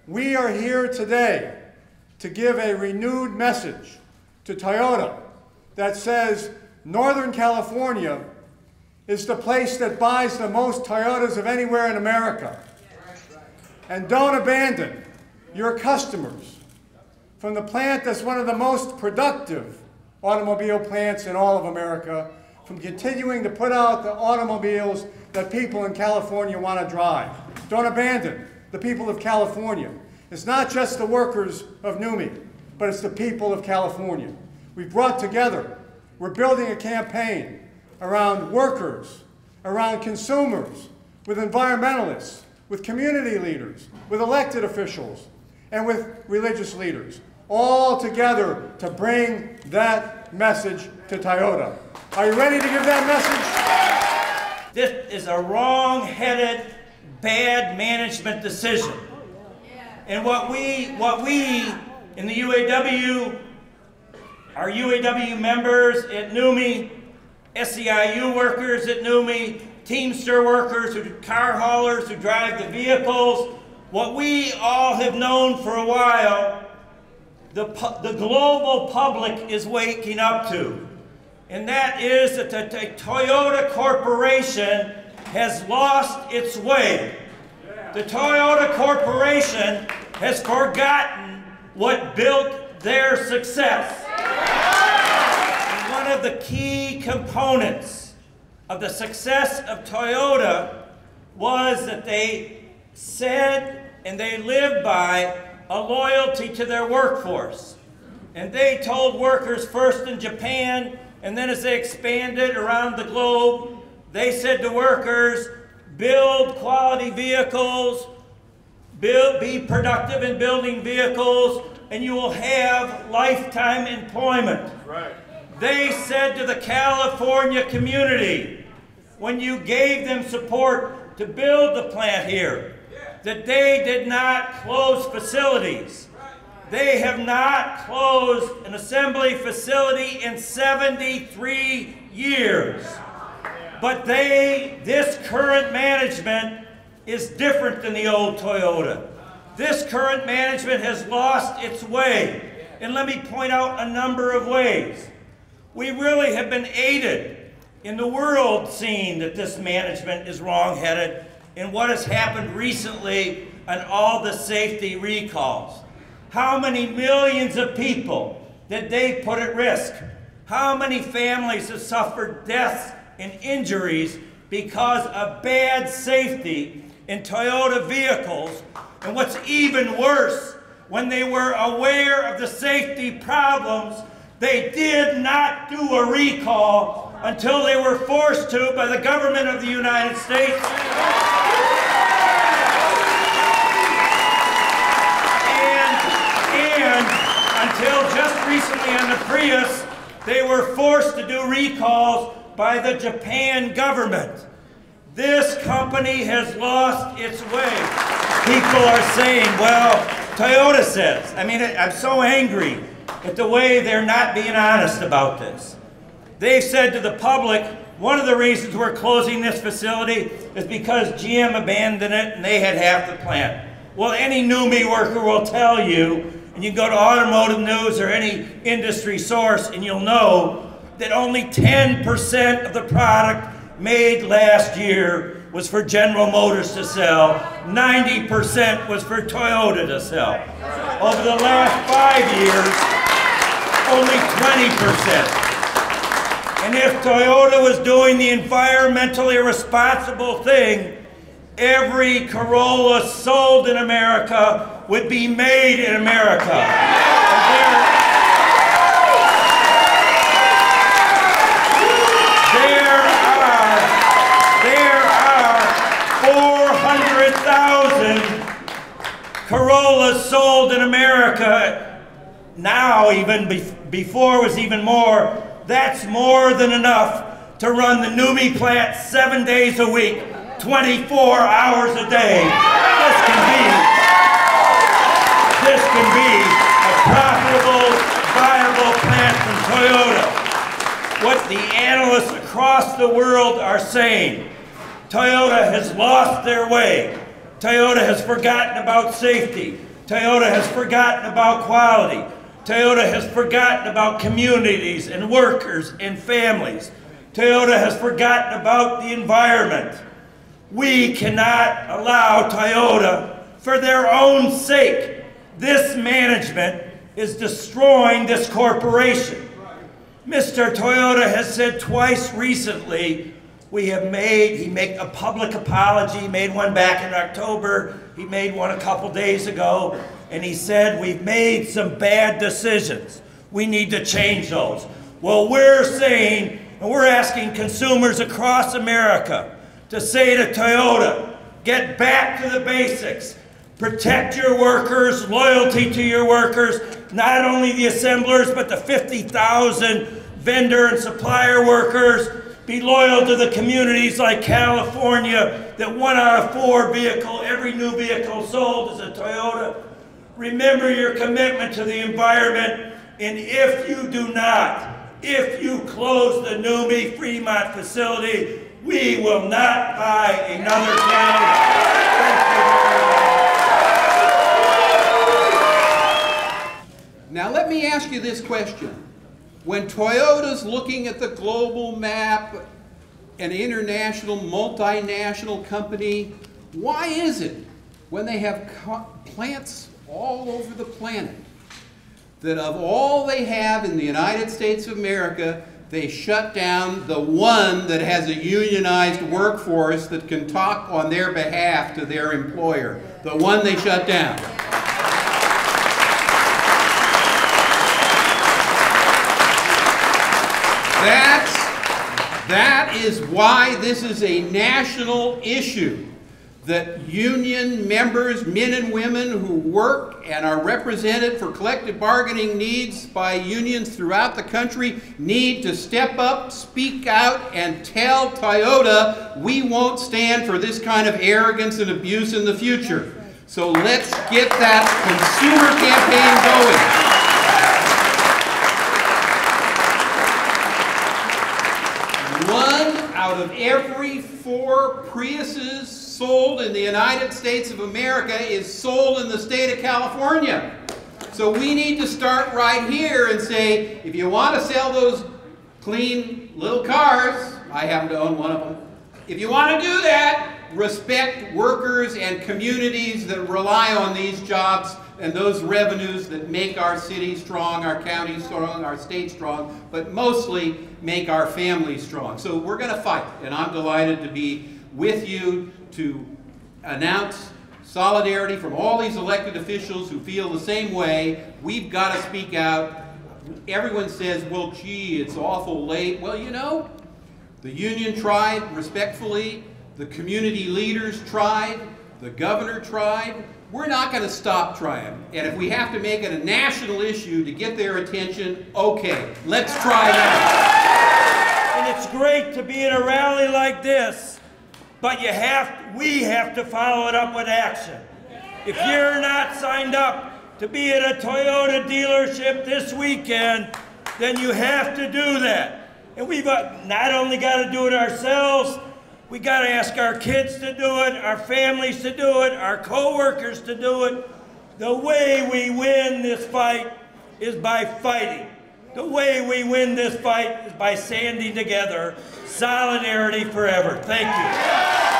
We are here today to give a renewed message to Toyota that says Northern California is the place that buys the most Toyotas of anywhere in America. And don't abandon your customers from the plant that's one of the most productive automobile plants in all of America, from continuing to put out the automobiles that people in California want to drive. Don't abandon the people of California. It's not just the workers of NUMMI, but it's the people of California. We've brought together, we're building a campaign around workers, around consumers, with environmentalists, with community leaders, with elected officials, and with religious leaders, all together to bring that message to Toyota. Are you ready to give that message? This is a wrong-headed, bad management decision. And what we in the UAW, our UAW members at NUMMI, SEIU workers at NUMMI, Teamster workers, car haulers who drive the vehicles, what we all have known for a while, the global public is waking up to. And that is that the Toyota Corporation has lost its way. The Toyota Corporation has forgotten what built their success. And one of the key components of the success of Toyota was that they said and they lived by a loyalty to their workforce. And they told workers first in Japan, and then as they expanded around the globe, they said to workers, build quality vehicles, be productive in building vehicles, and you will have lifetime employment. Right. They said to the California community, when you gave them support to build the plant here, that they did not close facilities. They have not closed an assembly facility in 73 years. But this current management is different than the old Toyota. This current management has lost its way. And let me point out a number of ways. We really have been aided in the world seeing that this management is wrong-headed in what has happened recently on all the safety recalls. How many millions of people did they put at risk? How many families have suffered deaths and injuries because of bad safety in Toyota vehicles? And what's even worse, when they were aware of the safety problems, they did not do a recall until they were forced to by the government of the United States. And until just recently on the Prius, they were forced to do recalls by the Japan government. This company has lost its way. People are saying, well, Toyota says. I mean, I'm so angry at the way they're not being honest about this. They've said to the public, one of the reasons we're closing this facility is because GM abandoned it and they had half the plant. Well, any NUMMI worker will tell you, and you can go to Automotive News or any industry source and you'll know that only 10% of the product made last year was for General Motors to sell. 90% was for Toyota to sell. Over the last 5 years, only 20%. And if Toyota was doing the environmentally responsible thing, every Corolla sold in America would be made in America. There are 400,000 Corollas sold in America. Now, even before was even more. That's more than enough to run the NUMMI plant 7 days a week, 24 hours a day. This can be a profitable, viable plant from Toyota. What the analysts across the world are saying, Toyota has lost their way. Toyota has forgotten about safety. Toyota has forgotten about quality. Toyota has forgotten about communities and workers and families. Toyota has forgotten about the environment. We cannot allow Toyota, for their own sake. This management is destroying this corporation. Mr. Toyota has said twice recently, he made a public apology. He made one back in October. He made one a couple days ago. And he said, we've made some bad decisions. We need to change those. Well, we're saying, and we're asking consumers across America to say to Toyota, get back to the basics. Protect your workers, loyalty to your workers, not only the assemblers, but the 50,000 vendor and supplier workers. Be loyal to the communities like California, that 1 out of 4 every new vehicle sold is a Toyota. Remember your commitment to the environment, and if you do not, if you close the NUMMI Fremont facility, we will not buy another Toyota. Thank you very much. Now let me ask you this question. When Toyota's looking at the global map, an international, multinational company, why is it when they have plants all over the planet that of all they have in the United States of America, they shut down the one that has a unionized workforce that can talk on their behalf to their employer? The one they shut down. That is why this is a national issue, that union members, men and women who work and are represented for collective bargaining needs by unions throughout the country need to step up, speak out, and tell Toyota we won't stand for this kind of arrogance and abuse in the future. So let's get that consumer campaign going. Out of every 4 Priuses sold in the United States of America is sold in the state of California. So we need to start right here and say, if you want to sell those clean little cars, I happen to own one of them, if you want to do that, respect workers and communities that rely on these jobs and those revenues that make our city strong, our county strong, our state strong, but mostly make our families strong. So we're going to fight, and I'm delighted to be with you to announce solidarity from all these elected officials who feel the same way. We've got to speak out. Everyone says, well, gee, it's awful late. Well, you know, the union tried respectfully, the community leaders tried, the governor tried. We're not going to stop trying. And if we have to make it a national issue to get their attention, okay, let's try that. And it's great to be in a rally like this, but we have to follow it up with action. If you're not signed up to be at a Toyota dealership this weekend, then you have to do that. And we've not only got to do it ourselves, we got to ask our kids to do it, our families to do it, our co-workers to do it. The way we win this fight is by fighting. The way we win this fight is by standing together. Solidarity forever. Thank you.